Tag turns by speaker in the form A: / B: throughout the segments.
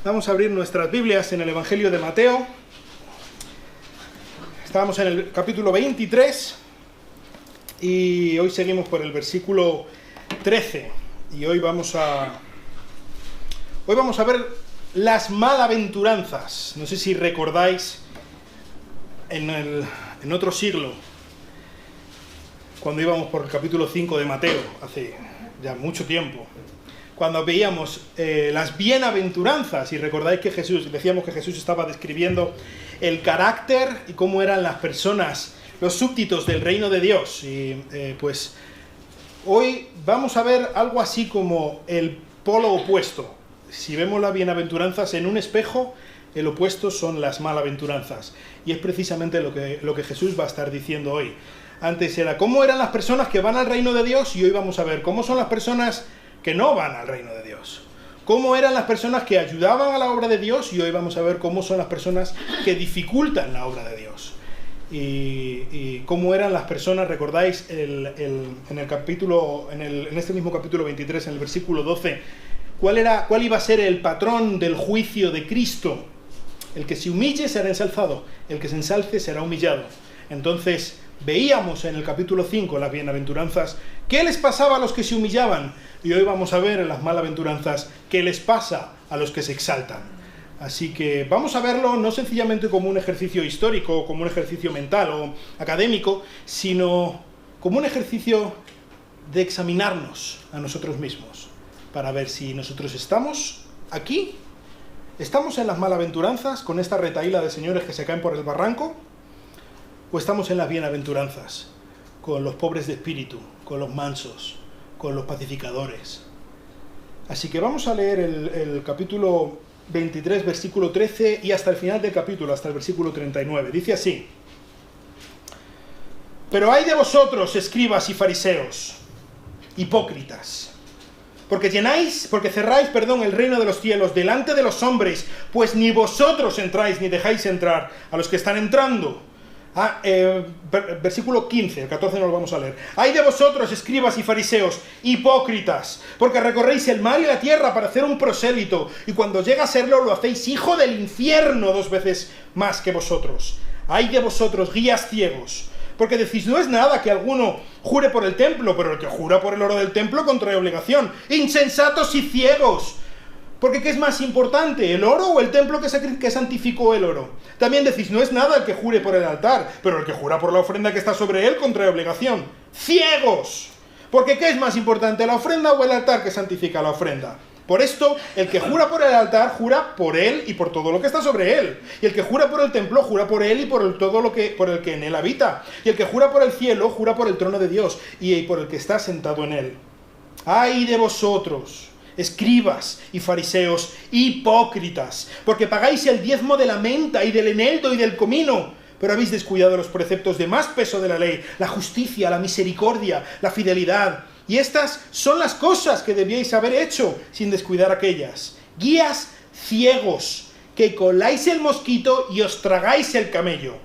A: Vamos a abrir nuestras Biblias en el Evangelio de Mateo. Estábamos en el capítulo 23 y hoy seguimos por el versículo 13. Y hoy vamos a ver las malaventuranzas. No sé si recordáis en otro siglo, cuando íbamos por el capítulo 5 de Mateo, hace ya mucho tiempo, cuando veíamos las bienaventuranzas, y recordáis que decíamos que Jesús estaba describiendo el carácter y cómo eran las personas, los súbditos del reino de Dios. Y pues hoy vamos a ver algo así como el polo opuesto. Si vemos las bienaventuranzas en un espejo, el opuesto son las malaventuranzas. Y es precisamente lo que Jesús va a estar diciendo hoy. Antes era cómo eran las personas que van al reino de Dios, y hoy vamos a ver cómo son las personas que no van al reino de Dios. Cómo eran las personas que ayudaban a la obra de Dios, y hoy vamos a ver cómo son las personas que dificultan la obra de Dios. Y cómo eran las personas, recordáis en este mismo capítulo 23, en el versículo 12, cuál iba a ser el patrón del juicio de Cristo. El que se humille será ensalzado, el que se ensalce será humillado. Entonces veíamos en el capítulo 5 las bienaventuranzas, qué les pasaba a los que se humillaban, y hoy vamos a ver en las malaventuranzas qué les pasa a los que se exaltan. Así que vamos a verlo no sencillamente como un ejercicio histórico, o como un ejercicio mental o académico, sino como un ejercicio de examinarnos a nosotros mismos, para ver si nosotros estamos aquí, estamos en las malaventuranzas, con esta retahíla de señores que se caen por el barranco, o estamos en las bienaventuranzas, con los pobres de espíritu, con los mansos, con los pacificadores. Así que vamos a leer el capítulo 23, versículo 13, y hasta el final del capítulo, hasta el versículo 39. Dice así: Pero ay de vosotros, escribas y fariseos, hipócritas, porque cerráis el reino de los cielos delante de los hombres, pues ni vosotros entráis ni dejáis entrar a los que están entrando. Versículo 15, el 14 no lo vamos a leer. Ay de vosotros, escribas y fariseos, hipócritas, porque recorréis el mar y la tierra para hacer un prosélito, y cuando llega a serlo, lo hacéis hijo del infierno 2 veces más que vosotros. Ay de vosotros, guías ciegos, porque decís, no es nada que alguno jure por el templo, pero el que jura por el oro del templo contrae obligación. Insensatos y ciegos, porque ¿qué es más importante, el oro o el templo que santificó el oro? También decís, no es nada el que jure por el altar, pero el que jura por la ofrenda que está sobre él contrae obligación. ¡Ciegos! Porque ¿qué es más importante, la ofrenda o el altar que santifica la ofrenda? Por esto, el que jura por el altar, jura por él y por todo lo que está sobre él. Y el que jura por el templo, jura por él y por el que en él habita. Y el que jura por el cielo, jura por el trono de Dios y por el que está sentado en él. ¡Ay de vosotros, escribas y fariseos, hipócritas, porque pagáis el diezmo de la menta y del eneldo y del comino, pero habéis descuidado los preceptos de más peso de la ley, la justicia, la misericordia, la fidelidad. Y estas son las cosas que debíais haber hecho sin descuidar aquellas. Guías ciegos, que coláis el mosquito y os tragáis el camello.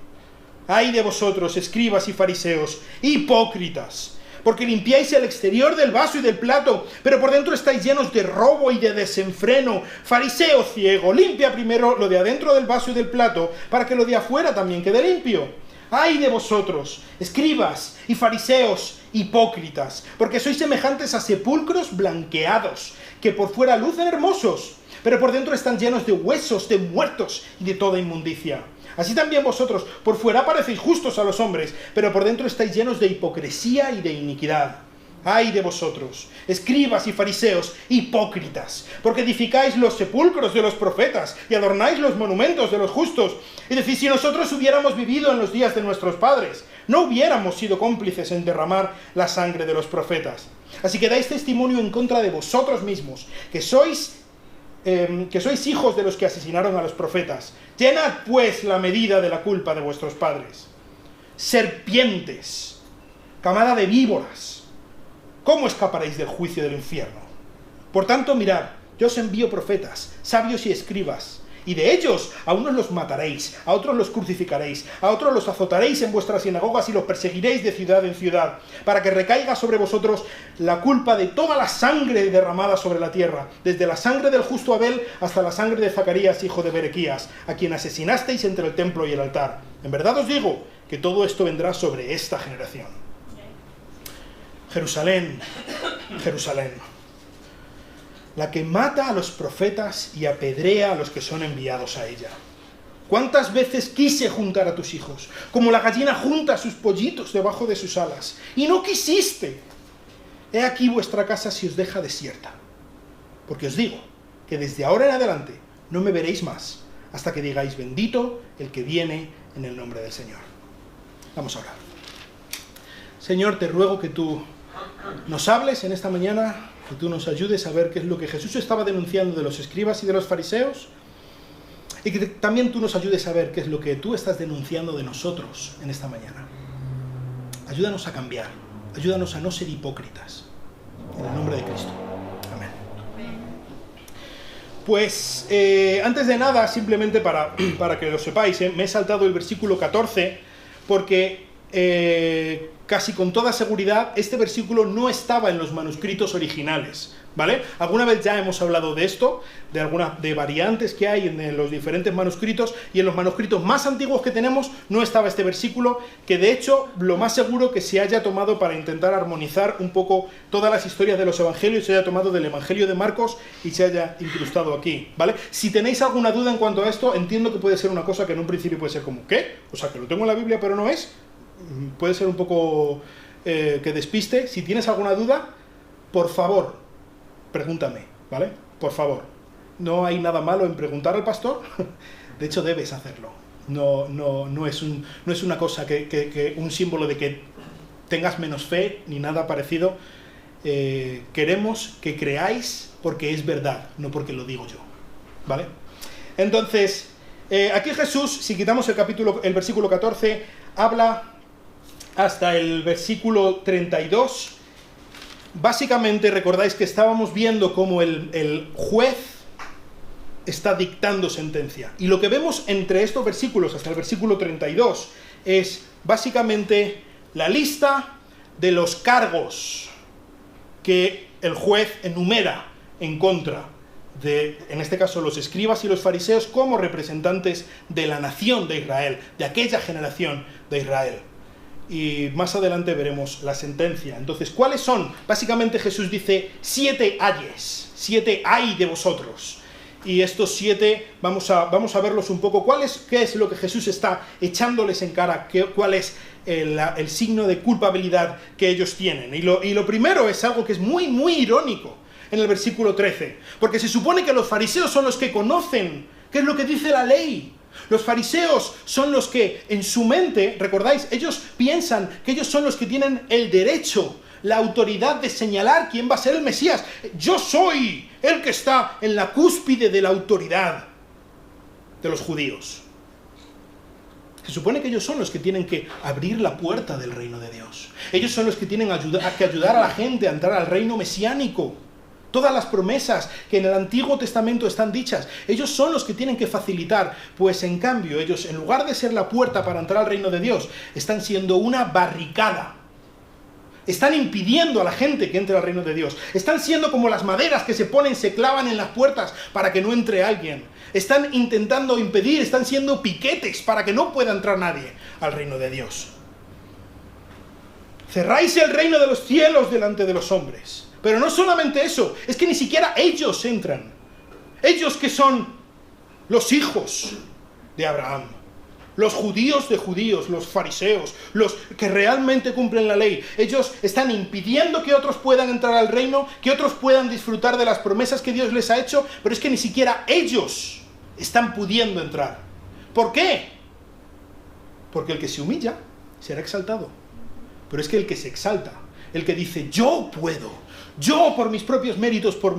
A: Ay de vosotros, escribas y fariseos, hipócritas, porque limpiáis el exterior del vaso y del plato, pero por dentro estáis llenos de robo y de desenfreno. Fariseo ciego, limpia primero lo de adentro del vaso y del plato, para que lo de afuera también quede limpio. ¡Ay de vosotros, escribas y fariseos, hipócritas! Porque sois semejantes a sepulcros blanqueados, que por fuera lucen hermosos, pero por dentro están llenos de huesos, de muertos y de toda inmundicia. Así también vosotros, por fuera parecéis justos a los hombres, pero por dentro estáis llenos de hipocresía y de iniquidad. ¡Ay de vosotros, escribas y fariseos, hipócritas! Porque edificáis los sepulcros de los profetas y adornáis los monumentos de los justos. Y decís, si nosotros hubiéramos vivido en los días de nuestros padres, no hubiéramos sido cómplices en derramar la sangre de los profetas. Así que dais testimonio en contra de vosotros mismos, que sois hijos de los que asesinaron a los profetas. Llenad pues la medida de la culpa de vuestros padres. Serpientes, camada de víboras, ¿cómo escaparéis del juicio del infierno? Por tanto, mirad, yo os envío profetas, sabios y escribas, y de ellos a unos los mataréis, a otros los crucificaréis, a otros los azotaréis en vuestras sinagogas y los perseguiréis de ciudad en ciudad, para que recaiga sobre vosotros la culpa de toda la sangre derramada sobre la tierra, desde la sangre del justo Abel hasta la sangre de Zacarías, hijo de Berequías, a quien asesinasteis entre el templo y el altar. En verdad os digo que todo esto vendrá sobre esta generación. Jerusalén, Jerusalén, la que mata a los profetas y apedrea a los que son enviados a ella. ¿Cuántas veces quise juntar a tus hijos, como la gallina junta a sus pollitos debajo de sus alas, y no quisiste? He aquí vuestra casa se os deja desierta. Porque os digo que desde ahora en adelante no me veréis más, hasta que digáis bendito el que viene en el nombre del Señor. Vamos a orar. Señor, te ruego que tú nos hables en esta mañana, que tú nos ayudes a ver qué es lo que Jesús estaba denunciando de los escribas y de los fariseos, y que también tú nos ayudes a ver qué es lo que tú estás denunciando de nosotros en esta mañana. Ayúdanos a cambiar, ayúdanos a no ser hipócritas, en el nombre de Cristo. Amén. Pues, antes de nada, simplemente para que lo sepáis, me he saltado el versículo 14, porque casi con toda seguridad este versículo no estaba en los manuscritos originales, ¿vale? Alguna vez ya hemos hablado de esto, de variantes que hay en los diferentes manuscritos, y en los manuscritos más antiguos que tenemos no estaba este versículo, que de hecho lo más seguro que se haya tomado para intentar armonizar un poco todas las historias de los evangelios, se haya tomado del evangelio de Marcos y se haya incrustado aquí, ¿vale? Si tenéis alguna duda en cuanto a esto, entiendo que puede ser una cosa que en un principio puede ser como, ¿qué? O sea, que lo tengo en la Biblia pero no es. Puede ser un poco que despiste. Si tienes alguna duda, por favor, pregúntame, ¿vale? Por favor. No hay nada malo en preguntar al pastor. De hecho, debes hacerlo. No es una cosa que un símbolo de que tengas menos fe ni nada parecido. Queremos que creáis porque es verdad, no porque lo digo yo, ¿vale? Entonces, aquí Jesús, si quitamos el versículo 14, habla hasta el versículo 32. Básicamente recordáis que estábamos viendo cómo el juez está dictando sentencia. Y lo que vemos entre estos versículos hasta el versículo 32 es básicamente la lista de los cargos que el juez enumera en contra de, en este caso, los escribas y los fariseos como representantes de la nación de Israel, de aquella generación de Israel. Y más adelante veremos la sentencia. Entonces, ¿cuáles son? Básicamente Jesús dice 7 ayes, 7 ay de vosotros. Y estos 7 vamos a verlos un poco. ¿Qué es lo que Jesús está echándoles en cara? ¿Cuál es el signo de culpabilidad que ellos tienen? Y lo primero es algo que es muy, muy irónico en el versículo 13. Porque se supone que los fariseos son los que conocen qué es lo que dice la ley. Los fariseos son los que en su mente, recordáis, ellos piensan que ellos son los que tienen el derecho, la autoridad de señalar quién va a ser el Mesías. Yo soy el que está en la cúspide de la autoridad de los judíos. Se supone que ellos son los que tienen que abrir la puerta del reino de Dios. Ellos son los que tienen que ayudar a la gente a entrar al reino mesiánico. Todas las promesas que en el Antiguo Testamento están dichas, ellos son los que tienen que facilitar, pues en cambio ellos, en lugar de ser la puerta para entrar al reino de Dios, están siendo una barricada. Están impidiendo a la gente que entre al reino de Dios. Están siendo como las maderas que se clavan en las puertas para que no entre alguien. Están intentando impedir, están siendo piquetes para que no pueda entrar nadie al reino de Dios. Cerráis el reino de los cielos delante de los hombres. Pero no solamente eso, es que ni siquiera ellos entran. Ellos que son los hijos de Abraham, los judíos de judíos, los fariseos, los que realmente cumplen la ley, ellos están impidiendo que otros puedan entrar al reino, que otros puedan disfrutar de las promesas que Dios les ha hecho, pero es que ni siquiera ellos están pudiendo entrar. ¿Por qué? Porque el que se humilla será exaltado. Pero es que el que se exalta, el que dice yo puedo, yo por mis propios méritos, por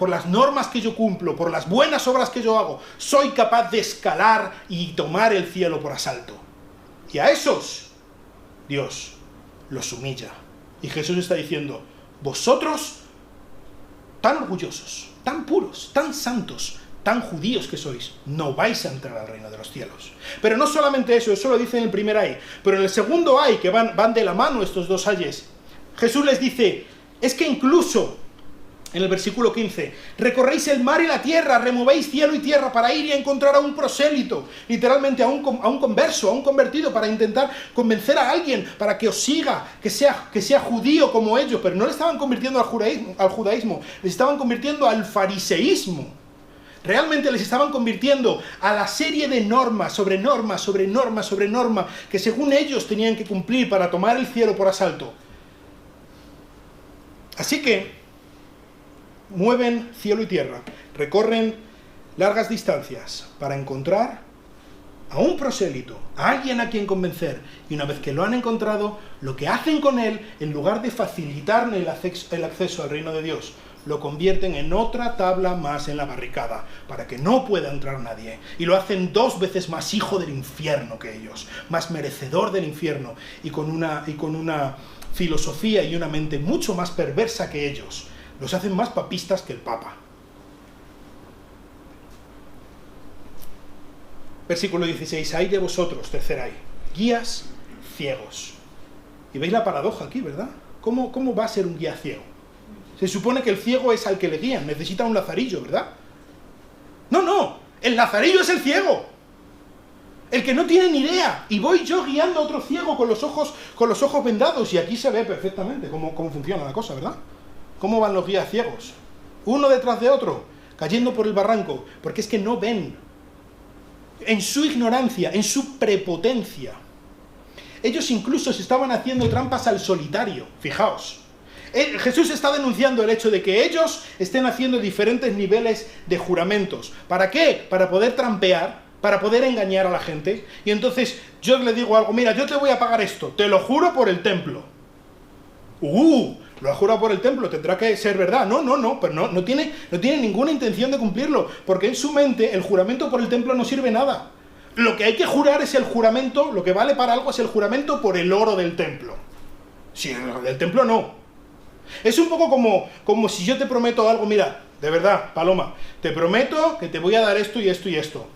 A: las normas que yo cumplo, por las buenas obras que yo hago, soy capaz de escalar y tomar el cielo por asalto. Y a esos Dios los humilla. Y Jesús está diciendo, vosotros tan orgullosos, tan puros, tan santos, tan judíos que sois, no vais a entrar al reino de los cielos. Pero no solamente eso lo dice en el primer ay, pero en el segundo ay, que van de la mano estos dos ayes, Jesús les dice, es que incluso, en el versículo 15, recorréis el mar y la tierra, removéis cielo y tierra para ir y encontrar a un prosélito, literalmente a un converso, a un convertido, para intentar convencer a alguien, para que os siga, que sea judío como ellos, pero no le estaban convirtiendo al judaísmo, les estaban convirtiendo al fariseísmo. Realmente les estaban convirtiendo a la serie de normas sobre normas, sobre normas, sobre normas, que según ellos tenían que cumplir para tomar el cielo por asalto. Así que mueven cielo y tierra, recorren largas distancias para encontrar a un prosélito, a alguien a quien convencer, y una vez que lo han encontrado, lo que hacen con él, en lugar de facilitarle el acceso al reino de Dios, lo convierten en otra tabla más en la barricada, para que no pueda entrar nadie, y lo hacen 2 veces más hijo del infierno que ellos, más merecedor del infierno, y con una filosofía y una mente mucho más perversa que ellos. Los hacen más papistas que el Papa. Versículo 16, ay de vosotros, tercer ay, guías ciegos. Y veis la paradoja aquí, ¿verdad? ¿Cómo va a ser un guía ciego? Se supone que el ciego es al que le guían, necesita un lazarillo, ¿verdad? No, el lazarillo es el ciego, el que no tiene ni idea, y voy yo guiando a otro ciego con los ojos vendados, y aquí se ve perfectamente cómo funciona la cosa, ¿verdad? ¿Cómo van los guías ciegos? Uno detrás de otro, cayendo por el barranco, porque es que no ven, en su ignorancia, en su prepotencia. Ellos incluso se estaban haciendo trampas al solitario, fijaos. Jesús está denunciando el hecho de que ellos estén haciendo diferentes niveles de juramentos. ¿Para qué? Para poder trampear, para poder engañar a la gente. Y entonces yo le digo algo, mira, yo te voy a pagar esto, te lo juro por el templo. Lo ha jurado por el templo, tendrá que ser verdad. No, pero no tiene ninguna intención de cumplirlo, porque en su mente el juramento por el templo no sirve nada. Lo que hay que jurar es el juramento, lo que vale para algo es el juramento por el oro del templo. Si el del templo no. Es un poco como si yo te prometo algo, mira, de verdad, Paloma, te prometo que te voy a dar esto y esto y esto.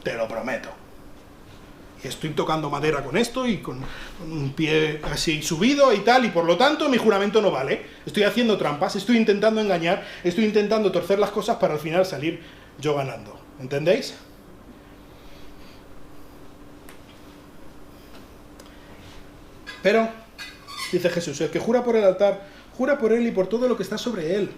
A: Te lo prometo. Y estoy tocando madera con esto y con un pie así subido y tal, y por lo tanto mi juramento no vale. Estoy haciendo trampas, estoy intentando engañar, estoy intentando torcer las cosas para al final salir yo ganando. ¿Entendéis? Pero, dice Jesús, el que jura por el altar, jura por él y por todo lo que está sobre él.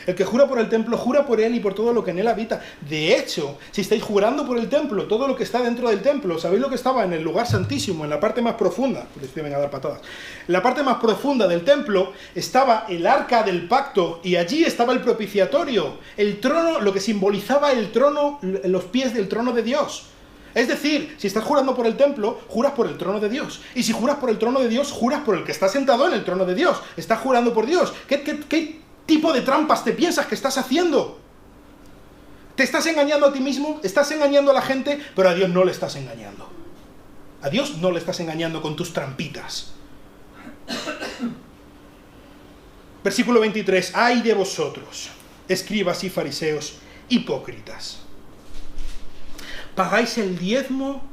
A: El que jura por el templo, jura por él y por todo lo que en él habita. De hecho, si estáis jurando por el templo, todo lo que está dentro del templo, ¿sabéis lo que estaba en el lugar santísimo, en la parte más profunda? Pues les venga a dar patadas. En la parte más profunda del templo estaba el arca del pacto y allí estaba el propiciatorio, el trono, lo que simbolizaba el trono, los pies del trono de Dios. Es decir, si estás jurando por el templo, juras por el trono de Dios. Y si juras por el trono de Dios, juras por el que está sentado en el trono de Dios. Estás jurando por Dios. ¿Qué tipo de trampas te piensas que estás haciendo? ¿Te estás engañando a ti mismo? ¿Estás engañando a la gente? Pero a Dios no le estás engañando. A Dios no le estás engañando con tus trampitas. Versículo 23. ¡Ay de vosotros, escribas y fariseos, hipócritas! Pagáis el diezmo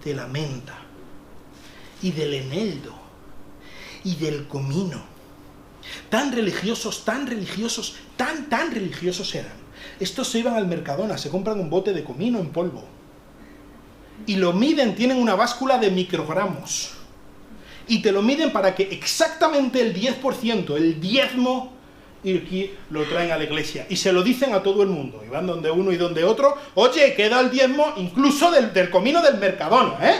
A: de la menta, y del eneldo, y del comino. Tan religiosos eran. Estos se iban al Mercadona, se compran un bote de comino en polvo. Y lo miden, tienen una báscula de microgramos. Y te lo miden para que exactamente el 10%, el diezmo, y aquí lo traen a la iglesia. Y se lo dicen a todo el mundo. Y van donde uno y donde otro. Oye, queda el diezmo incluso del comino del Mercadona, ¿eh?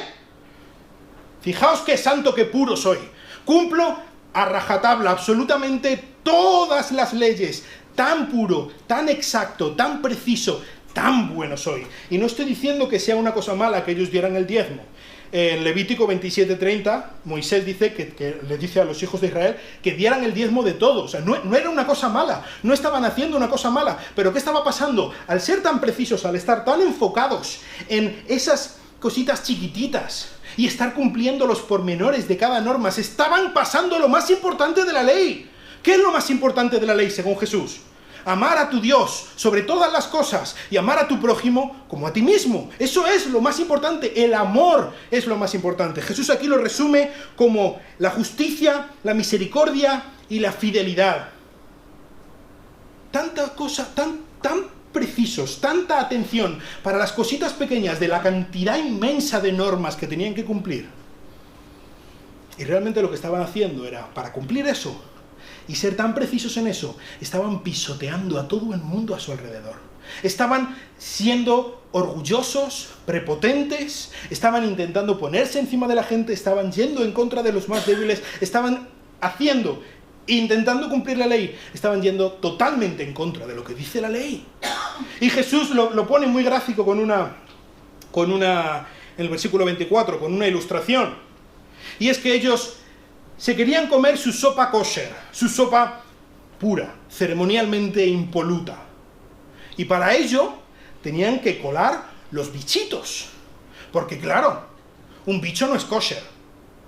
A: Fijaos qué santo, qué puro soy. Cumplo a rajatabla absolutamente todas las leyes. Tan puro, tan exacto, tan preciso, tan bueno soy. Y no estoy diciendo que sea una cosa mala que ellos dieran el diezmo. En Levítico 27:30, Moisés dice que le dice a los hijos de Israel que dieran el diezmo de todo. O sea, no era una cosa mala, no estaban haciendo una cosa mala. Pero ¿qué estaba pasando? Al ser tan precisos, al estar tan enfocados en esas cositas chiquititas y estar cumpliendo los pormenores de cada norma, se estaban pasando lo más importante de la ley. ¿Qué es lo más importante de la ley según Jesús? Amar a tu Dios sobre todas las cosas y amar a tu prójimo como a ti mismo. Eso es lo más importante. El amor es lo más importante. Jesús aquí lo resume como la justicia, la misericordia y la fidelidad. Tanta cosa, tan precisos, tanta atención para las cositas pequeñas de la cantidad inmensa de normas que tenían que cumplir. Y realmente lo que estaban haciendo era, para cumplir eso y ser tan precisos en eso, estaban pisoteando a todo el mundo a su alrededor. Estaban siendo orgullosos, prepotentes, estaban intentando ponerse encima de la gente, estaban yendo en contra de los más débiles, estaban intentando cumplir la ley, estaban yendo totalmente en contra de lo que dice la ley. Y Jesús lo pone muy gráfico en el versículo 24, con una ilustración. Y es que ellos se querían comer su sopa kosher, su sopa pura, ceremonialmente impoluta. Y para ello tenían que colar los bichitos. Porque claro, un bicho no es kosher.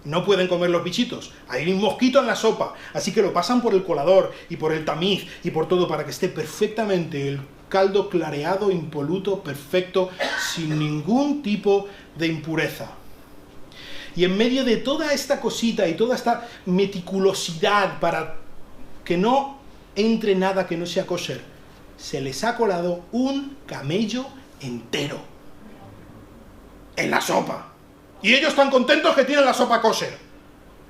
A: No pueden comer los bichitos. Hay un mosquito en la sopa. Así que lo pasan por el colador y por el tamiz y por todo para que esté perfectamente el caldo clareado, impoluto, perfecto, sin ningún tipo de impureza. Y en medio de toda esta cosita y toda esta meticulosidad para que no entre nada que no sea kosher, se les ha colado un camello entero en la sopa. Y ellos están contentos que tienen la sopa kosher.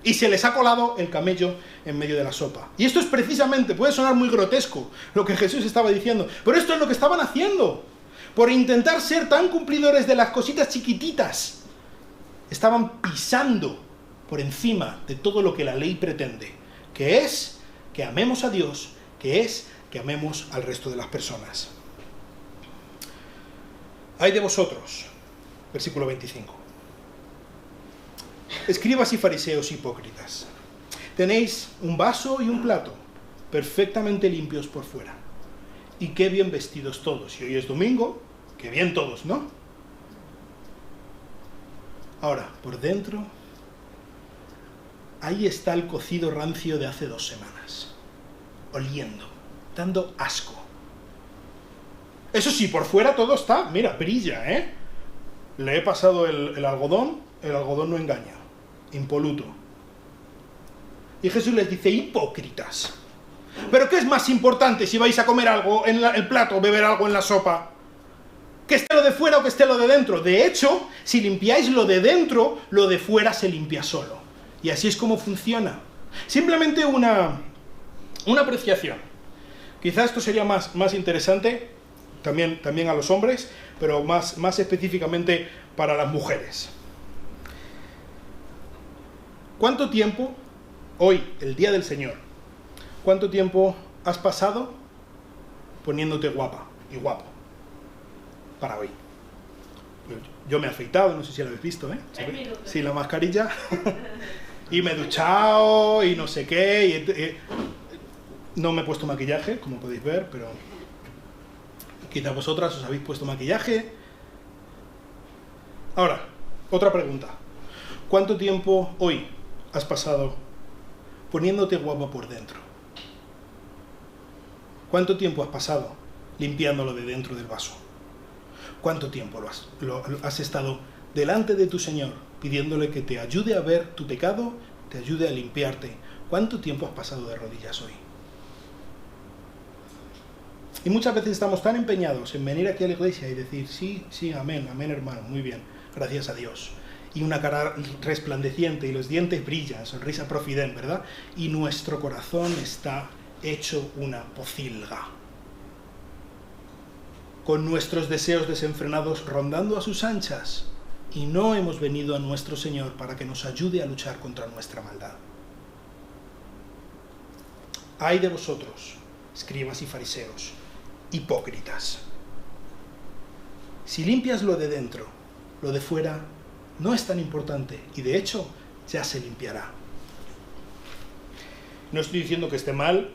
A: Y se les ha colado el camello en medio de la sopa. Y esto es precisamente, puede sonar muy grotesco lo que Jesús estaba diciendo, pero esto es lo que estaban haciendo. Por intentar ser tan cumplidores de las cositas chiquititas, estaban pisando por encima de todo lo que la ley pretende, que es que amemos a Dios, que es que amemos al resto de las personas. Ay de vosotros, versículo 25. Escribas y fariseos hipócritas, tenéis un vaso y un plato, perfectamente limpios por fuera, y qué bien vestidos todos. Y hoy es domingo, qué bien todos, ¿no? Ahora, por dentro, ahí está el cocido rancio de hace 2 semanas, oliendo, dando asco. Eso sí, por fuera todo está, mira, brilla, ¿eh? Le he pasado el algodón no engaña, impoluto. Y Jesús les dice, hipócritas. ¿Pero qué es más importante si vais a comer algo en el plato o beber algo en la sopa? ¿Que esté lo de fuera o que esté lo de dentro? De hecho, si limpiáis lo de dentro, lo de fuera se limpia solo. Y así es como funciona. Simplemente una apreciación. Quizás esto sería más interesante, también a los hombres, pero más específicamente para las mujeres. ¿Cuánto tiempo, hoy, el día del Señor, cuánto tiempo has pasado poniéndote guapa y guapo para hoy? Yo me he afeitado, no sé si lo habéis visto, ¿eh? Sí, la mascarilla. Y me he duchado y no sé qué. No me he puesto maquillaje, como podéis ver, pero quizá vosotras os habéis puesto maquillaje. Ahora, otra pregunta. ¿Cuánto tiempo hoy has pasado poniéndote guapa por dentro? ¿Cuánto tiempo has pasado limpiándolo de dentro del vaso? ¿Cuánto tiempo has estado delante de tu Señor pidiéndole que te ayude a ver tu pecado, te ayude a limpiarte? ¿Cuánto tiempo has pasado de rodillas hoy? Y muchas veces estamos tan empeñados en venir aquí a la iglesia y decir, sí, amén, hermano, muy bien, gracias a Dios. Y una cara resplandeciente y los dientes brillan, sonrisa profident, ¿verdad? Y nuestro corazón está hecho una pocilga, con nuestros deseos desenfrenados rondando a sus anchas, y no hemos venido a nuestro Señor para que nos ayude a luchar contra nuestra maldad. Ay de vosotros, escribas y fariseos, hipócritas. Si limpias lo de dentro, lo de fuera no es tan importante, y de hecho ya se limpiará. No estoy diciendo que esté mal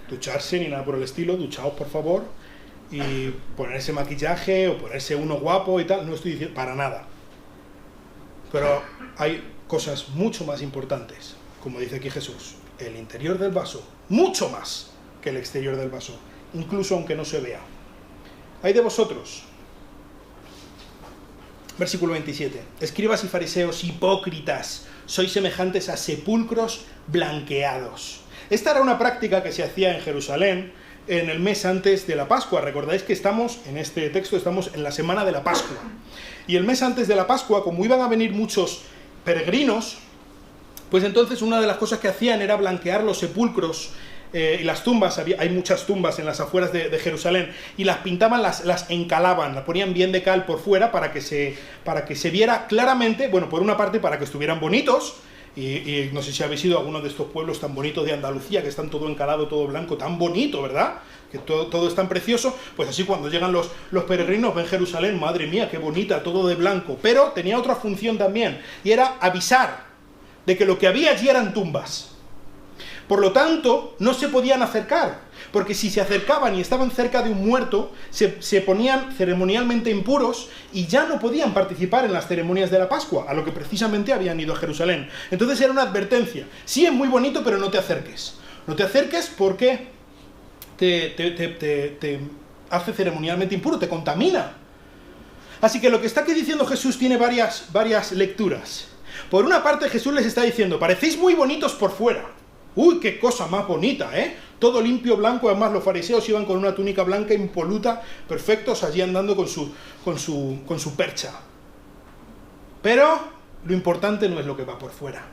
A: ducharse ni nada por el estilo, duchaos por favor, y ponerse maquillaje o ponerse uno guapo y tal, no estoy diciendo para nada. Pero hay cosas mucho más importantes, como dice aquí Jesús, el interior del vaso, mucho más que el exterior del vaso, incluso aunque no se vea. Hay de vosotros, versículo 27, escribas y fariseos hipócritas, sois semejantes a sepulcros blanqueados. Esta era una práctica que se hacía en Jerusalén en el mes antes de la Pascua. Recordáis que estamos, en este texto, estamos en la semana de la Pascua. Y el mes antes de la Pascua, como iban a venir muchos peregrinos, pues entonces una de las cosas que hacían era blanquear los sepulcros y las tumbas. Hay muchas tumbas en las afueras de Jerusalén, y las pintaban, las encalaban, las ponían bien de cal por fuera para que se viera claramente, bueno, por una parte para que estuvieran bonitos, y no sé si habéis ido a alguno de estos pueblos tan bonitos de Andalucía, que están todo encalado, todo blanco, tan bonito, ¿verdad? Que todo es tan precioso. Pues así cuando llegan los peregrinos ven Jerusalén, madre mía, qué bonita, todo de blanco. Pero tenía otra función también, y era avisar de que lo que había allí eran tumbas. Por lo tanto, no se podían acercar, porque si se acercaban y estaban cerca de un muerto, se ponían ceremonialmente impuros y ya no podían participar en las ceremonias de la Pascua, a lo que precisamente habían ido a Jerusalén. Entonces era una advertencia: sí, es muy bonito, pero no te acerques. No te acerques porque te hace ceremonialmente impuro, te contamina. Así que lo que está aquí diciendo Jesús tiene varias lecturas. Por una parte, Jesús les está diciendo: parecéis muy bonitos por fuera. ¡Uy, qué cosa más bonita, eh! Todo limpio, blanco. Además, los fariseos iban con una túnica blanca impoluta, perfectos, allí andando con su percha. Pero lo importante no es lo que va por fuera.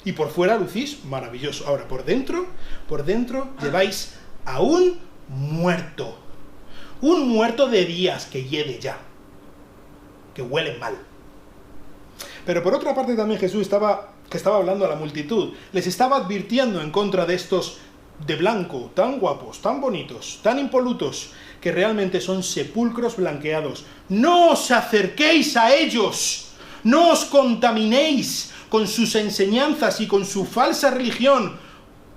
A: Y por fuera lucís maravilloso. Ahora, por dentro lleváis a un muerto. Un muerto de días que hiede ya, que huele mal. Pero por otra parte también Jesús estaba hablando a la multitud, les estaba advirtiendo en contra de estos de blanco, tan guapos, tan bonitos, tan impolutos, que realmente son sepulcros blanqueados. No os acerquéis a ellos, no os contaminéis con sus enseñanzas y con su falsa religión,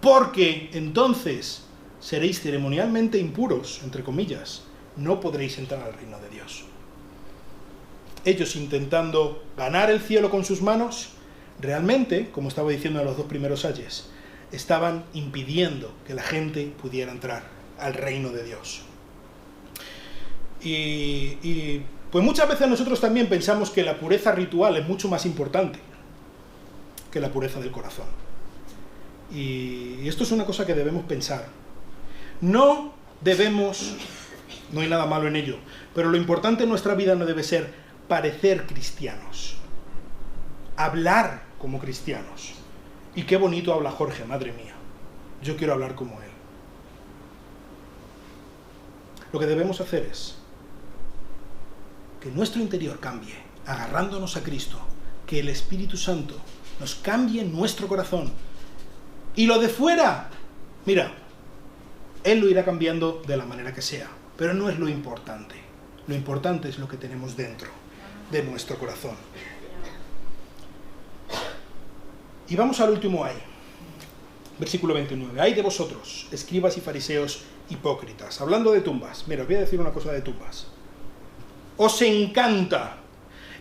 A: porque entonces seréis ceremonialmente impuros, entre comillas, no podréis entrar al reino de Dios. Ellos intentando ganar el cielo con sus manos, realmente, como estaba diciendo en los dos primeros ayes, estaban impidiendo que la gente pudiera entrar al reino de Dios. Y pues muchas veces nosotros también pensamos que la pureza ritual es mucho más importante que la pureza del corazón. Y esto es una cosa que debemos pensar. No hay nada malo en ello, pero lo importante en nuestra vida no debe ser parecer cristianos, hablar como cristianos. Y qué bonito habla Jorge, madre mía. Yo quiero hablar como él. Lo que debemos hacer es que nuestro interior cambie, agarrándonos a Cristo, que el Espíritu Santo nos cambie nuestro corazón. Y lo de fuera, mira, Él lo irá cambiando de la manera que sea, pero no es lo importante. Lo importante es lo que tenemos dentro de nuestro corazón. Y vamos al último ay. Versículo 29. Ay de vosotros, escribas y fariseos hipócritas. Hablando de tumbas. Mira, os voy a decir una cosa de tumbas. Os encanta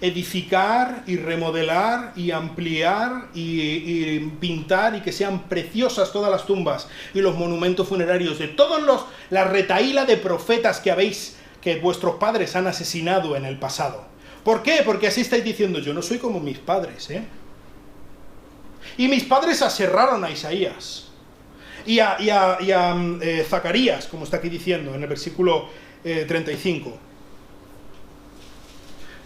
A: edificar y remodelar y ampliar y pintar y que sean preciosas todas las tumbas y los monumentos funerarios de todos la retahíla de profetas que vuestros padres han asesinado en el pasado. ¿Por qué? Porque así estáis diciendo: yo no soy como mis padres, ¿eh? Y mis padres aserraron a Isaías y a Zacarías, como está aquí diciendo en el versículo 35.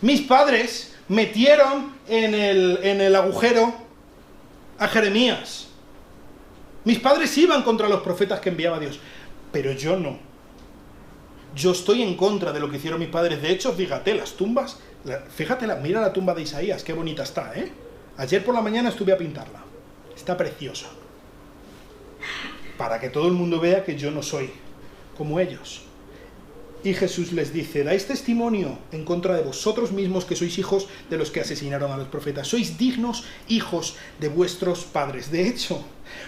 A: Mis padres metieron en el agujero a Jeremías. Mis padres iban contra los profetas que enviaba Dios, pero yo no. Yo estoy en contra de lo que hicieron mis padres. De hecho, fíjate, las tumbas, mira la tumba de Isaías, qué bonita está, ¿eh? Ayer por la mañana estuve a pintarla. Está preciosa. Para que todo el mundo vea que yo no soy como ellos. Y Jesús les dice: dais testimonio en contra de vosotros mismos que sois hijos de los que asesinaron a los profetas. Sois dignos hijos de vuestros padres. De hecho,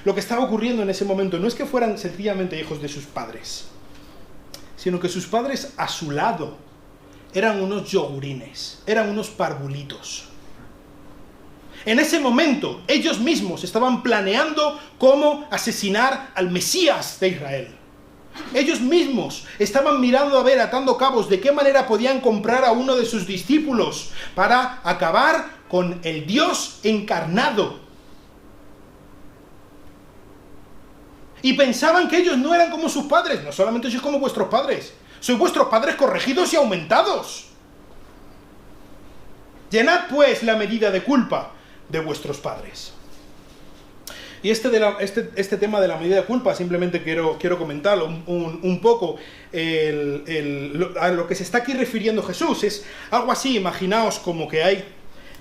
A: lo que estaba ocurriendo en ese momento no es que fueran sencillamente hijos de sus padres, sino que sus padres a su lado eran unos yogurines, eran unos parvulitos. En ese momento, ellos mismos estaban planeando cómo asesinar al Mesías de Israel. Ellos mismos estaban mirando a ver, atando cabos, de qué manera podían comprar a uno de sus discípulos para acabar con el Dios encarnado. Y pensaban que ellos no eran como sus padres. No solamente sois como vuestros padres, sois vuestros padres corregidos y aumentados. Llenad pues la medida de culpa de vuestros padres. Y este tema de la medida de culpa, simplemente quiero comentarlo un poco. A lo que se está aquí refiriendo Jesús es algo así. Imaginaos como que hay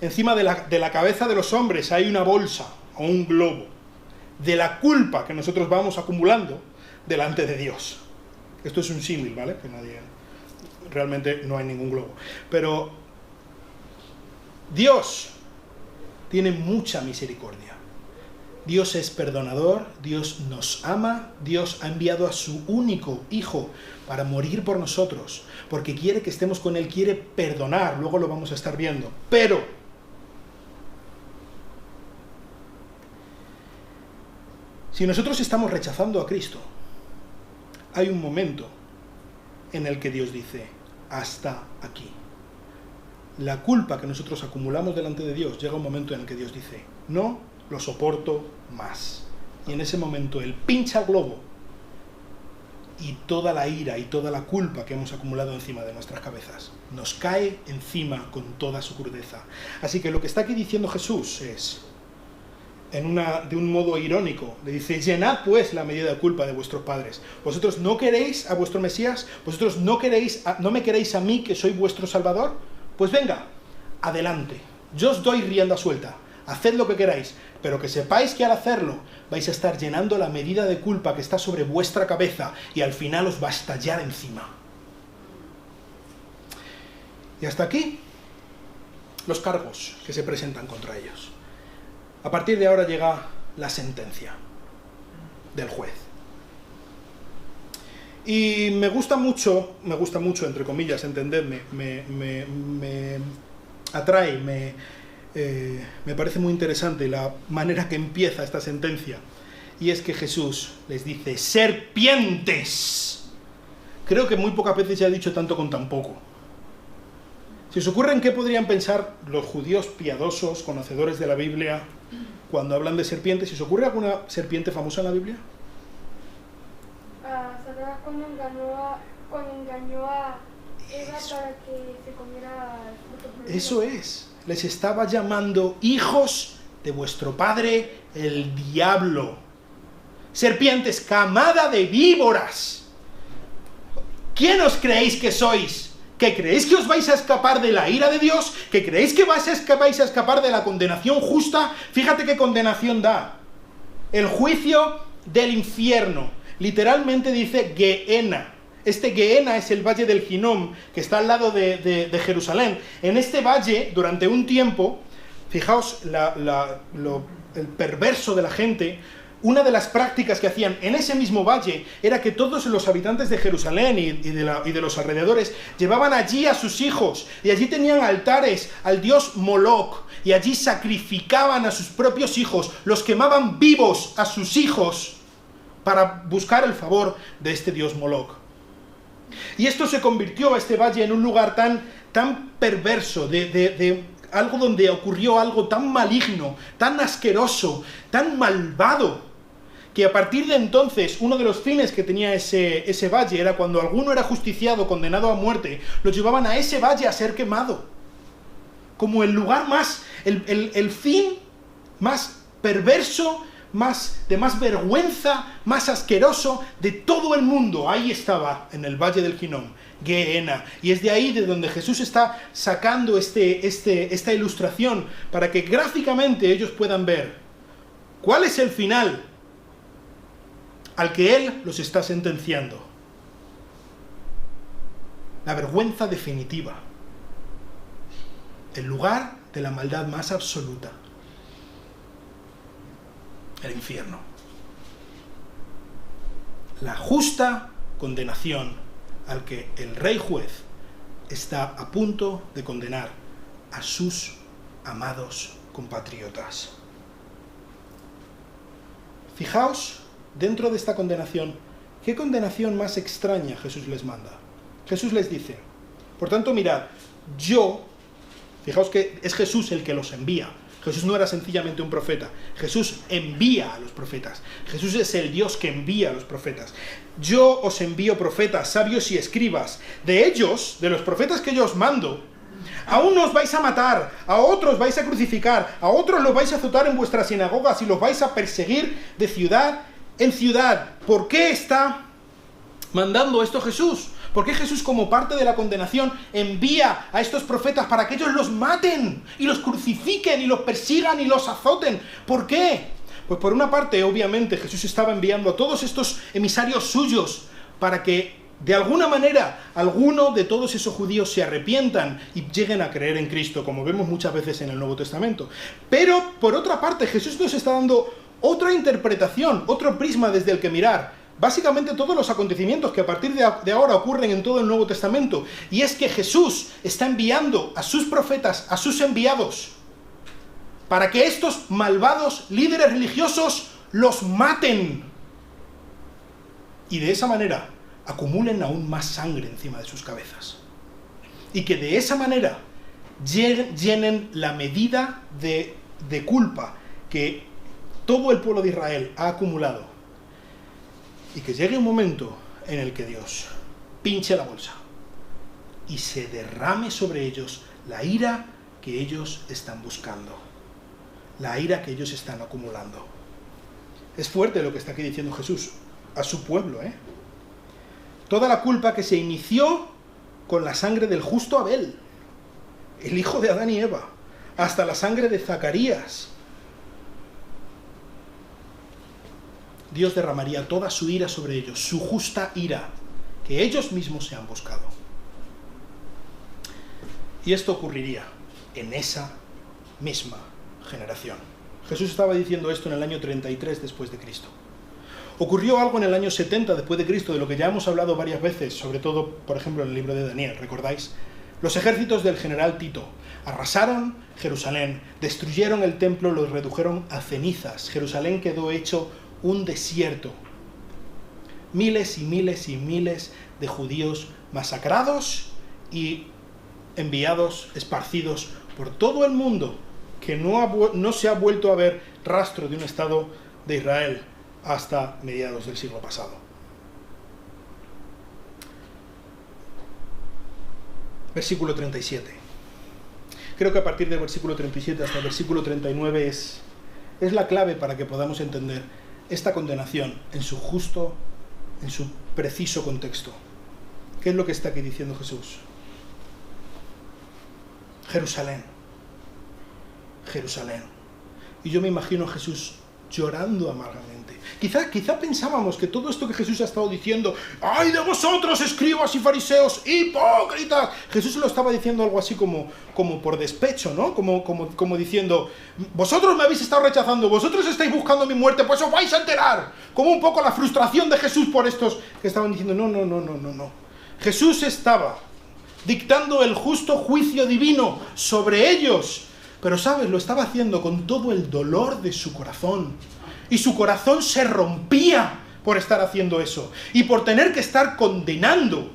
A: encima de la cabeza de los hombres hay una bolsa o un globo de la culpa que nosotros vamos acumulando delante de Dios. Esto es un símil, ¿vale? Que realmente no hay ningún globo. Pero Dios tiene mucha misericordia. Dios es perdonador, Dios nos ama, Dios ha enviado a su único Hijo para morir por nosotros, porque quiere que estemos con Él, quiere perdonar, luego lo vamos a estar viendo. Pero si nosotros estamos rechazando a Cristo, hay un momento en el que Dios dice, hasta aquí. La culpa que nosotros acumulamos delante de Dios, llega un momento en el que Dios dice, no lo soporto más. Y en ese momento Él pincha el globo y toda la ira y toda la culpa que hemos acumulado encima de nuestras cabezas nos cae encima con toda su crudeza. Así que lo que está aquí diciendo Jesús es, de un modo irónico, le dice, llenad pues la medida de culpa de vuestros padres. Vosotros no queréis a vuestro Mesías, vosotros no me queréis a mí, que soy vuestro Salvador. Pues venga, adelante, yo os doy rienda suelta, haced lo que queráis, pero que sepáis que al hacerlo vais a estar llenando la medida de culpa que está sobre vuestra cabeza y al final os va a estallar encima. Y hasta aquí los cargos que se presentan contra ellos. A partir de ahora llega la sentencia del juez. Y me gusta mucho, entre comillas, entendedme, me atrae, me parece muy interesante la manera que empieza esta sentencia. Y es que Jesús les dice, serpientes. Creo que muy pocas veces se ha dicho tanto con tan poco. Si os ocurre en qué podrían pensar los judíos piadosos, conocedores de la Biblia, cuando hablan de serpientes, ¿si os ocurre alguna serpiente famosa en la Biblia?
B: Satanás cuando engañó a Eva para que se comiera el fruto prohibido.
A: Eso es. Les estaba llamando hijos de vuestro padre, el diablo. Serpientes, camada de víboras. ¿Quién os creéis que sois? ¿Que creéis que os vais a escapar de la ira de Dios? ¿Que creéis que vais a escapar de la condenación justa? Fíjate qué condenación da. El juicio del infierno. Literalmente dice Gehenna. Este Gehenna es el valle del Hinnom, que está al lado de Jerusalén. En este valle, durante un tiempo, fijaos el perverso de la gente, una de las prácticas que hacían en ese mismo valle era que todos los habitantes de Jerusalén y de los alrededores llevaban allí a sus hijos, y allí tenían altares al dios Moloch, y allí sacrificaban a sus propios hijos, los quemaban vivos a sus hijos para buscar el favor de este dios Moloch. Y esto se convirtió, este valle, en un lugar tan perverso, de algo donde ocurrió algo tan maligno, tan asqueroso, tan malvado, que a partir de entonces, uno de los fines que tenía ese valle era cuando alguno era justiciado, condenado a muerte, lo llevaban a ese valle a ser quemado. Como el lugar el fin más perverso, de más vergüenza, más asqueroso de todo el mundo. Ahí estaba, en el valle del Hinnom, Gehenna. Y es de ahí de donde Jesús está sacando esta ilustración, para que gráficamente ellos puedan ver cuál es el final al que Él los está sentenciando. La vergüenza definitiva. El lugar de la maldad más absoluta. El infierno. La justa condenación al que el rey juez está a punto de condenar a sus amados compatriotas. Fijaos, dentro de esta condenación, ¿Qué condenación más extraña Jesús les manda? Jesús les dice, por tanto, mirad, fijaos que es Jesús el que los envía. Jesús no era sencillamente un profeta. Jesús envía a los profetas. Jesús es el Dios que envía a los profetas. Yo os envío profetas, sabios y escribas. De ellos, de los profetas que yo os mando, a unos vais a matar, a otros vais a crucificar, a otros los vais a azotar en vuestras sinagogas y los vais a perseguir de ciudad en ciudad. ¿Por qué está mandando esto Jesús? ¿Por qué Jesús, como parte de la condenación, envía a estos profetas para que ellos los maten y los crucifiquen y los persigan y los azoten? ¿Por qué? Pues por una parte, obviamente, Jesús estaba enviando a todos estos emisarios suyos para que, de alguna manera, alguno de todos esos judíos se arrepientan y lleguen a creer en Cristo, como vemos muchas veces en el Nuevo Testamento. Pero, por otra parte, Jesús nos está dando otra interpretación, otro prisma desde el que mirar. Básicamente todos los acontecimientos que a partir de ahora ocurren en todo el Nuevo Testamento. Y es que Jesús está enviando a sus profetas, a sus enviados, para que estos malvados líderes religiosos los maten. Y de esa manera acumulen aún más sangre encima de sus cabezas. Y que de esa manera llenen la medida de culpa que todo el pueblo de Israel ha acumulado. Y que llegue un momento en el que Dios pinche la bolsa y se derrame sobre ellos la ira que ellos están buscando, la ira que ellos están acumulando. Es fuerte lo que está aquí diciendo Jesús a su pueblo, ¿eh? Toda la culpa que se inició con la sangre del justo Abel, el hijo de Adán y Eva, hasta la sangre de Zacarías. Dios derramaría toda su ira sobre ellos, su justa ira, que ellos mismos se han buscado. Y esto ocurriría en esa misma generación. Jesús estaba diciendo esto en el año 33 después de Cristo. Ocurrió algo en el año 70 después de Cristo, de lo que ya hemos hablado varias veces, sobre todo, por ejemplo, en el libro de Daniel, ¿recordáis? Los ejércitos del general Tito arrasaron Jerusalén, destruyeron el templo, los redujeron a cenizas. Jerusalén quedó hecho un desierto. Miles y miles y miles de judíos masacrados y enviados, esparcidos por todo el mundo, que no se ha vuelto a ver rastro de un Estado de Israel hasta mediados del siglo pasado. Versículo 37. Creo que a partir del versículo 37 hasta el versículo 39 es la clave para que podamos entender esta condenación en su justo, en su preciso contexto. ¿Qué es lo que está aquí diciendo Jesús? Jerusalén, Jerusalén. Y yo me imagino a Jesús llorando amargamente. Quizá pensábamos que todo esto que Jesús ha estado diciendo, ¡ay de vosotros, escribas y fariseos, hipócritas! Jesús lo estaba diciendo algo así como por despecho, ¿no? Como diciendo, vosotros me habéis estado rechazando, vosotros estáis buscando mi muerte, pues os vais a enterar. Como un poco la frustración de Jesús por estos que estaban diciendo, no. Jesús estaba dictando el justo juicio divino sobre ellos. Pero, ¿sabes? Lo estaba haciendo con todo el dolor de su corazón. Y su corazón se rompía por estar haciendo eso. Y por tener que estar condenando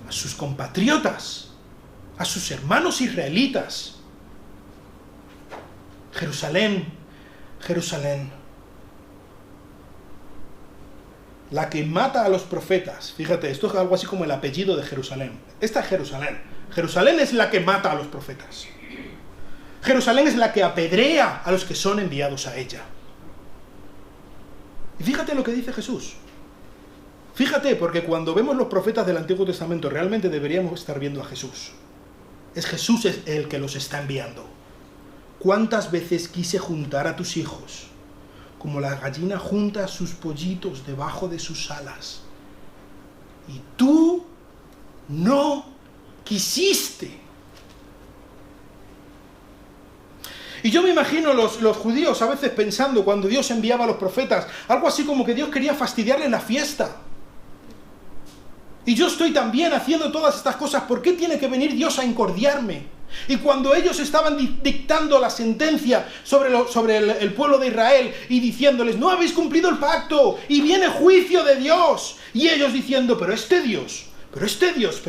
A: a sus compatriotas, a sus hermanos israelitas. Jerusalén, Jerusalén, la que mata a los profetas. Fíjate, esto es algo así como el apellido de Jerusalén. Esta es Jerusalén. Jerusalén es la que mata a los profetas. Jerusalén es la que apedrea a los que son enviados a ella. Y fíjate lo que dice Jesús. Fíjate, porque cuando vemos los profetas del Antiguo Testamento, realmente deberíamos estar viendo a Jesús. Es Jesús el que los está enviando. ¿Cuántas veces quise juntar a tus hijos, como la gallina junta a sus pollitos debajo de sus alas? Y tú no quisiste. Y yo me imagino los judíos a veces pensando, cuando Dios enviaba a los profetas, algo así como que Dios quería fastidiarles la fiesta. Y yo estoy también haciendo todas estas cosas, ¿por qué tiene que venir Dios a incordiarme? Y cuando ellos estaban dictando la sentencia sobre el pueblo de Israel y diciéndoles, no habéis cumplido el pacto y viene juicio de Dios, y ellos diciendo, pero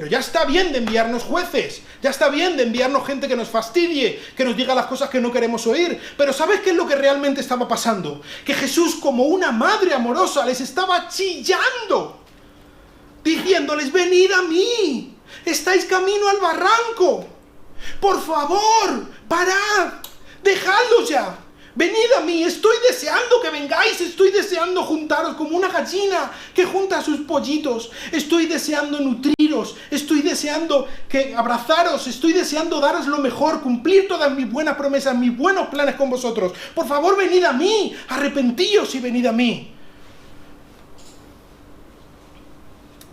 A: ya está bien de enviarnos jueces, ya está bien de enviarnos gente que nos fastidie, que nos diga las cosas que no queremos oír. Pero ¿sabes qué es lo que realmente estaba pasando? Que Jesús, como una madre amorosa, les estaba chillando, diciéndoles, venid a mí, estáis camino al barranco, por favor, parad, dejadlo ya. Venid a mí, estoy deseando que vengáis, estoy deseando juntaros como una gallina que junta sus pollitos, estoy deseando nutriros, estoy deseando abrazaros, estoy deseando daros lo mejor, cumplir todas mis buenas promesas, mis buenos planes con vosotros. Por favor, venid a mí, arrepentíos y venid a mí.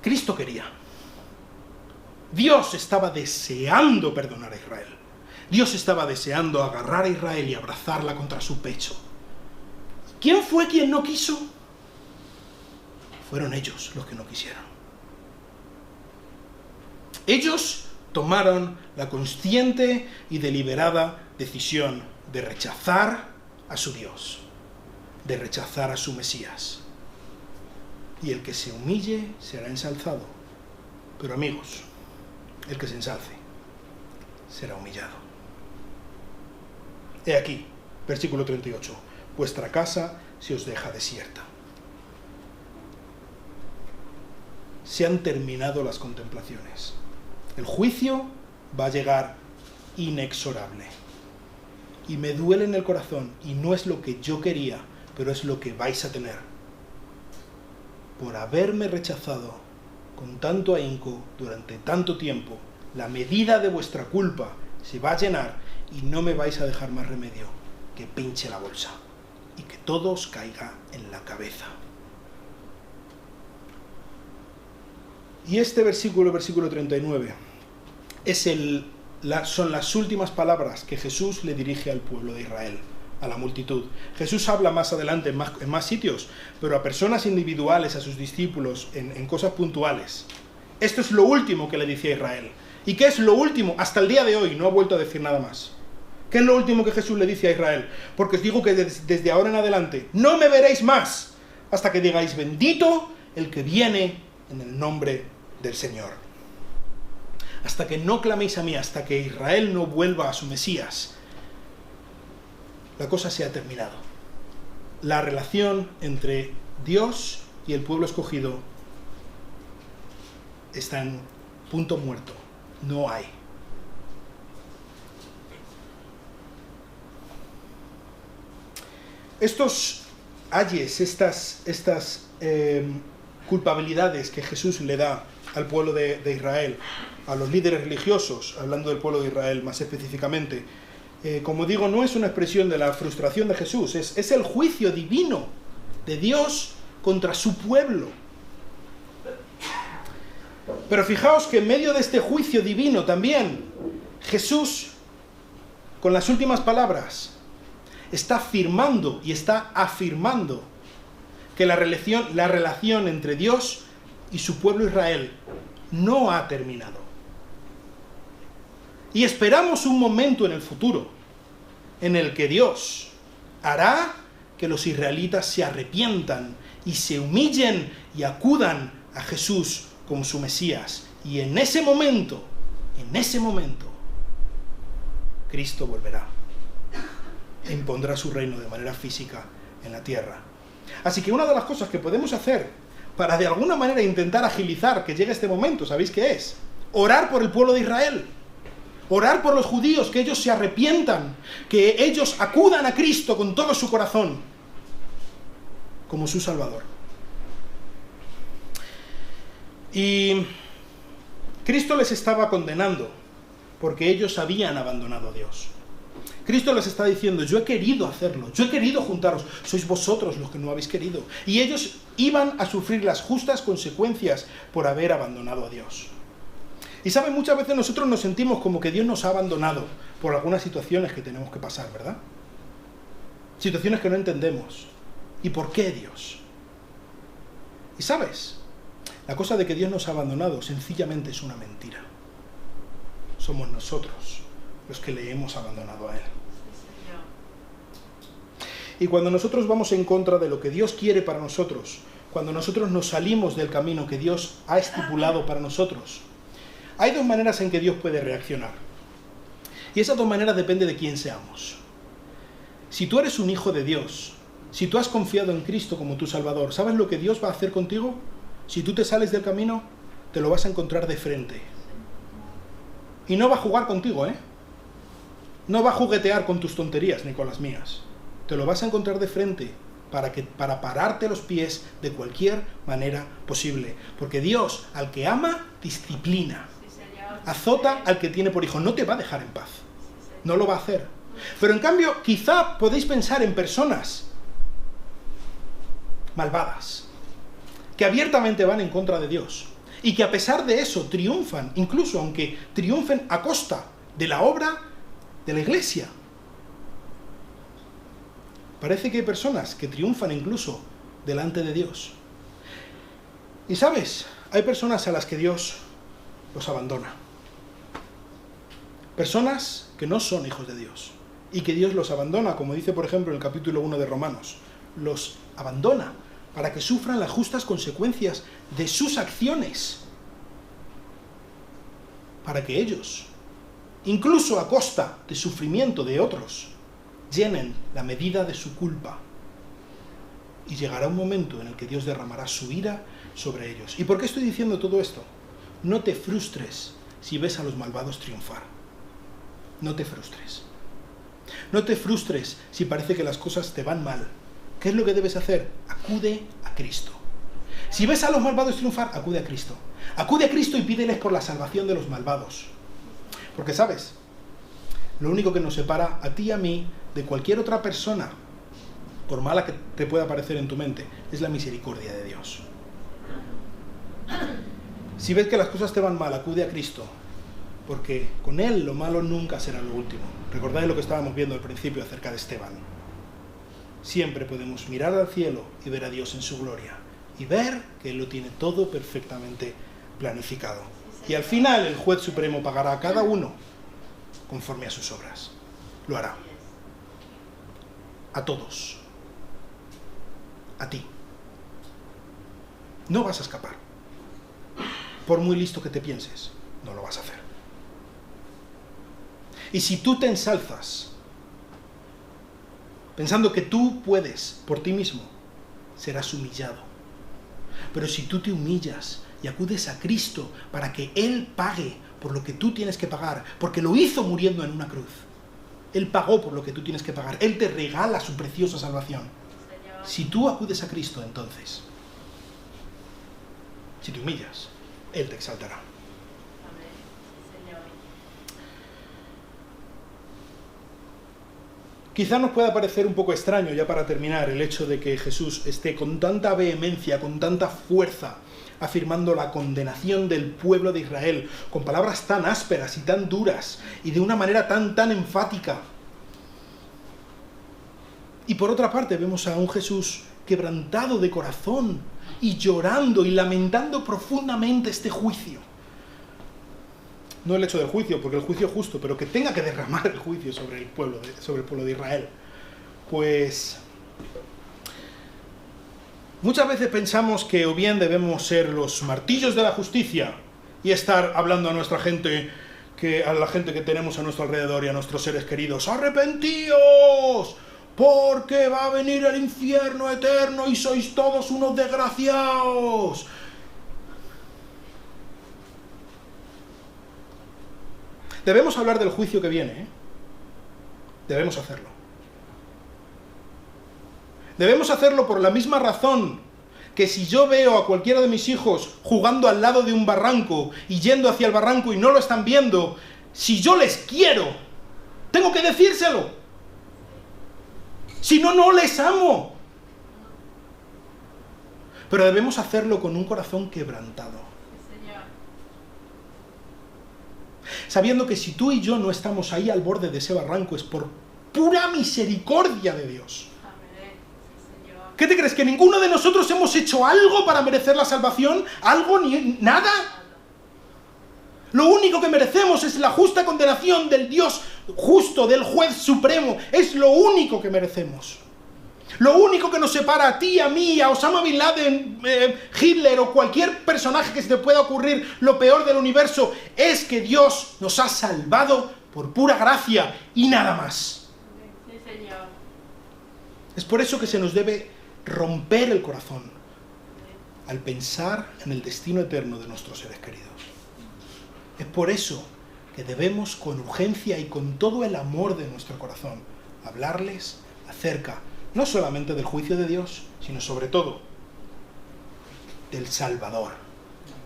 A: Cristo quería. Dios estaba deseando perdonar a Israel. Dios estaba deseando agarrar a Israel y abrazarla contra su pecho. ¿Quién fue quien no quiso? Fueron ellos los que no quisieron. Ellos tomaron la consciente y deliberada decisión de rechazar a su Dios, de rechazar a su Mesías. Y el que se humille será ensalzado. Pero amigos, el que se ensalce será humillado. He aquí, versículo 38, vuestra casa se os deja desierta. Se han terminado las contemplaciones. El juicio va a llegar inexorable. Y me duele en el corazón, y no es lo que yo quería, pero es lo que vais a tener. Por haberme rechazado con tanto ahínco durante tanto tiempo, la medida de vuestra culpa se va a llenar y no me vais a dejar más remedio que pinche la bolsa y que todo os caiga en la cabeza. Y este versículo 39, son las últimas palabras que Jesús le dirige al pueblo de Israel, a la multitud. Jesús habla más adelante en más sitios, pero a personas individuales, a sus discípulos, en cosas puntuales. Esto es lo último que le dice a Israel. ¿Y qué es lo último? Hasta el día de hoy no ha vuelto a decir nada más. ¿Qué es lo último que Jesús le dice a Israel? Porque os digo que desde ahora en adelante no me veréis más hasta que digáis, bendito el que viene en el nombre del Señor. Hasta que no claméis a mí, hasta que Israel no vuelva a su Mesías, la cosa se ha terminado. La relación entre Dios y el pueblo escogido está en punto muerto. No hay. Estos ayes, estas culpabilidades que Jesús le da al pueblo de Israel, a los líderes religiosos, hablando del pueblo de Israel más específicamente, como digo, no es una expresión de la frustración de Jesús, es el juicio divino de Dios contra su pueblo. Pero fijaos que en medio de este juicio divino también, Jesús, con las últimas palabras, está afirmando y está afirmando que la relación entre Dios y su pueblo Israel no ha terminado. Y esperamos un momento en el futuro en el que Dios hará que los israelitas se arrepientan y se humillen y acudan a Jesús como su Mesías. Y en ese momento, Cristo volverá e impondrá su reino de manera física en la tierra. Así que una de las cosas que podemos hacer para de alguna manera intentar agilizar que llegue este momento, ¿sabéis qué es? Orar por el pueblo de Israel. Orar por los judíos, que ellos se arrepientan, que ellos acudan a Cristo con todo su corazón como su Salvador. Y Cristo les estaba condenando porque ellos habían abandonado a Dios. Cristo les está diciendo, yo he querido hacerlo, yo he querido juntaros, sois vosotros los que no habéis querido. Y ellos iban a sufrir las justas consecuencias por haber abandonado a Dios. Y saben, muchas veces nosotros nos sentimos como que Dios nos ha abandonado por algunas situaciones que tenemos que pasar, ¿verdad? Situaciones que no entendemos. ¿Y por qué Dios? Y sabes, la cosa de que Dios nos ha abandonado sencillamente es una mentira. Somos nosotros los que le hemos abandonado a Él. Y cuando nosotros vamos en contra de lo que Dios quiere para nosotros, cuando nosotros nos salimos del camino que Dios ha estipulado para nosotros, hay dos maneras en que Dios puede reaccionar. Y esas dos maneras dependen de quién seamos. Si tú eres un hijo de Dios, si tú has confiado en Cristo como tu Salvador, ¿sabes lo que Dios va a hacer contigo? Si tú te sales del camino, te lo vas a encontrar de frente. Y no va a jugar contigo, ¿eh? No va a juguetear con tus tonterías ni con las mías. Te lo vas a encontrar de frente para pararte los pies de cualquier manera posible. Porque Dios, al que ama, disciplina. Azota al que tiene por hijo. No te va a dejar en paz. No lo va a hacer. Pero en cambio, quizá podéis pensar en personas malvadas, que abiertamente van en contra de Dios, y que a pesar de eso triunfan, incluso aunque triunfen a costa de la obra de la Iglesia. Parece que hay personas que triunfan incluso delante de Dios. Y sabes, hay personas a las que Dios los abandona. Personas que no son hijos de Dios, y que Dios los abandona, como dice por ejemplo en el capítulo 1 de Romanos. Los abandona para que sufran las justas consecuencias de sus acciones, para que ellos, incluso a costa de sufrimiento de otros, llenen la medida de su culpa. Y llegará un momento en el que Dios derramará su ira sobre ellos. ¿Y por qué estoy diciendo todo esto? No te frustres si ves a los malvados triunfar. No te frustres. No te frustres si parece que las cosas te van mal. ¿Qué es lo que debes hacer? Acude a Cristo. Si ves a los malvados triunfar, acude a Cristo. Acude a Cristo y pídeles por la salvación de los malvados. Porque, ¿sabes? Lo único que nos separa a ti y a mí de cualquier otra persona, por mala que te pueda parecer en tu mente, es la misericordia de Dios. Si ves que las cosas te van mal, acude a Cristo, porque con Él lo malo nunca será lo último. Recordáis lo que estábamos viendo al principio acerca de Esteban. Siempre podemos mirar al cielo y ver a Dios en su gloria, y ver que Él lo tiene todo perfectamente planificado. Y al final el juez supremo pagará a cada uno conforme a sus obras. Lo hará. A todos. A ti. No vas a escapar. Por muy listo que te pienses, no lo vas a hacer. Y si tú te ensalzas, pensando que tú puedes por ti mismo, serás humillado. Pero si tú te humillas y acudes a Cristo para que Él pague por lo que tú tienes que pagar, porque lo hizo muriendo en una cruz. Él pagó por lo que tú tienes que pagar. Él te regala su preciosa salvación. Si tú acudes a Cristo, entonces, si te humillas, Él te exaltará. Quizá nos pueda parecer un poco extraño, ya para terminar, el hecho de que Jesús esté con tanta vehemencia, con tanta fuerza, afirmando la condenación del pueblo de Israel, con palabras tan ásperas y tan duras, y de una manera tan enfática. Y por otra parte vemos a un Jesús quebrantado de corazón, y llorando y lamentando profundamente este juicio. No el hecho del juicio, porque el juicio es justo, pero que tenga que derramar el juicio sobre el pueblo de Israel. Pues muchas veces pensamos que o bien debemos ser los martillos de la justicia y estar hablando a nuestra gente, a la gente que tenemos a nuestro alrededor y a nuestros seres queridos: ¡arrepentíos! Porque va a venir el infierno eterno y sois todos unos desgraciados. Debemos hablar del juicio que viene, ¿eh? Debemos hacerlo. Debemos hacerlo por la misma razón que si yo veo a cualquiera de mis hijos jugando al lado de un barranco y yendo hacia el barranco y no lo están viendo, si yo les quiero, tengo que decírselo. Si no, no les amo. Pero debemos hacerlo con un corazón quebrantado. Sabiendo que si tú y yo no estamos ahí al borde de ese barranco es por pura misericordia de Dios. ¿Qué te crees? ¿Que ninguno de nosotros hemos hecho algo para merecer la salvación? ¿Algo? ¿Ni nada? Lo único que merecemos es la justa condenación del Dios justo, del juez supremo. Es lo único que merecemos. Lo único que nos separa a ti, a mí, a Osama Bin Laden, Hitler o cualquier personaje que se te pueda ocurrir, lo peor del universo, es que Dios nos ha salvado por pura gracia y nada más.
C: Sí, Señor.
A: Es por eso que se nos debe romper el corazón al pensar en el destino eterno de nuestros seres queridos. Es por eso que debemos con urgencia y con todo el amor de nuestro corazón hablarles acerca no solamente del juicio de Dios, sino sobre todo del Salvador,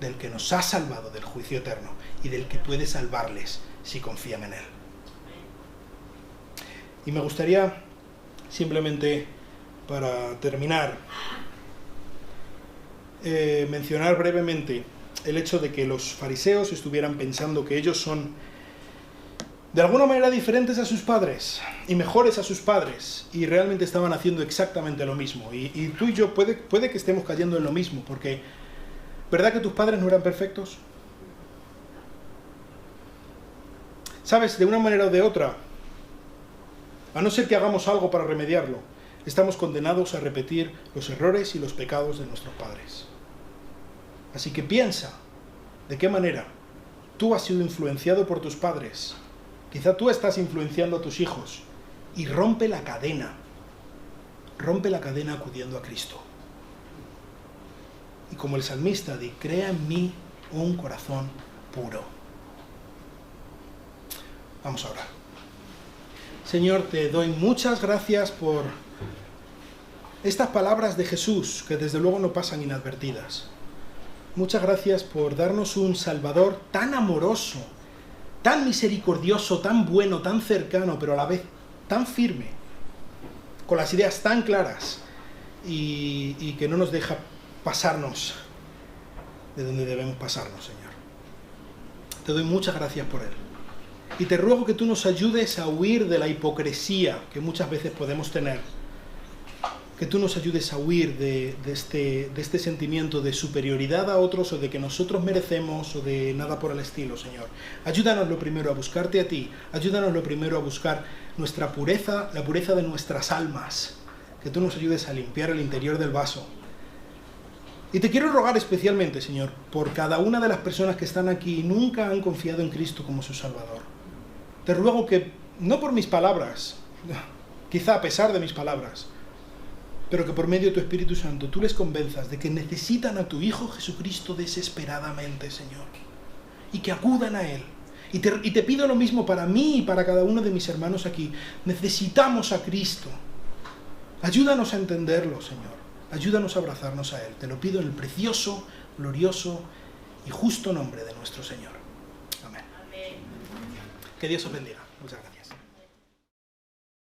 A: del que nos ha salvado del juicio eterno y del que puede salvarles si confían en Él. Y me gustaría simplemente, para terminar, mencionar brevemente el hecho de que los fariseos estuvieran pensando que ellos son de alguna manera diferentes a sus padres y mejores a sus padres, y realmente estaban haciendo exactamente lo mismo. Y tú y yo puede que estemos cayendo en lo mismo, porque ¿verdad que tus padres no eran perfectos? ¿Sabes? De una manera o de otra, a no ser que hagamos algo para remediarlo, estamos condenados a repetir los errores y los pecados de nuestros padres. Así que piensa, ¿de qué manera tú has sido influenciado por tus padres? Quizá tú estás influenciando a tus hijos, y rompe la cadena acudiendo a Cristo. Y como el salmista dice, crea en mí un corazón puro. Vamos a orar. Señor, te doy muchas gracias por estas palabras de Jesús, que desde luego no pasan inadvertidas. Muchas gracias por darnos un Salvador tan amoroso, tan misericordioso, tan bueno, tan cercano, pero a la vez tan firme, con las ideas tan claras y que no nos deja pasarnos de donde debemos pasarnos, Señor. Te doy muchas gracias por Él. Y te ruego que tú nos ayudes a huir de la hipocresía que muchas veces podemos tener. Que tú nos ayudes a huir de este sentimiento de superioridad a otros, o de que nosotros merecemos, o de nada por el estilo, Señor. Ayúdanos lo primero a buscarte a ti. Ayúdanos lo primero a buscar nuestra pureza, la pureza de nuestras almas. Que tú nos ayudes a limpiar el interior del vaso. Y te quiero rogar especialmente, Señor, por cada una de las personas que están aquí y nunca han confiado en Cristo como su Salvador. Te ruego que, no por mis palabras, quizá a pesar de mis palabras, pero que por medio de tu Espíritu Santo tú les convenzas de que necesitan a tu Hijo Jesucristo desesperadamente, Señor, y que acudan a Él. Y te pido lo mismo para mí y para cada uno de mis hermanos aquí. Necesitamos a Cristo. Ayúdanos a entenderlo, Señor. Ayúdanos a abrazarnos a Él. Te lo pido en el precioso, glorioso y justo nombre de nuestro Señor. Amén.
C: Amén.
A: Que Dios os bendiga. Muchas gracias.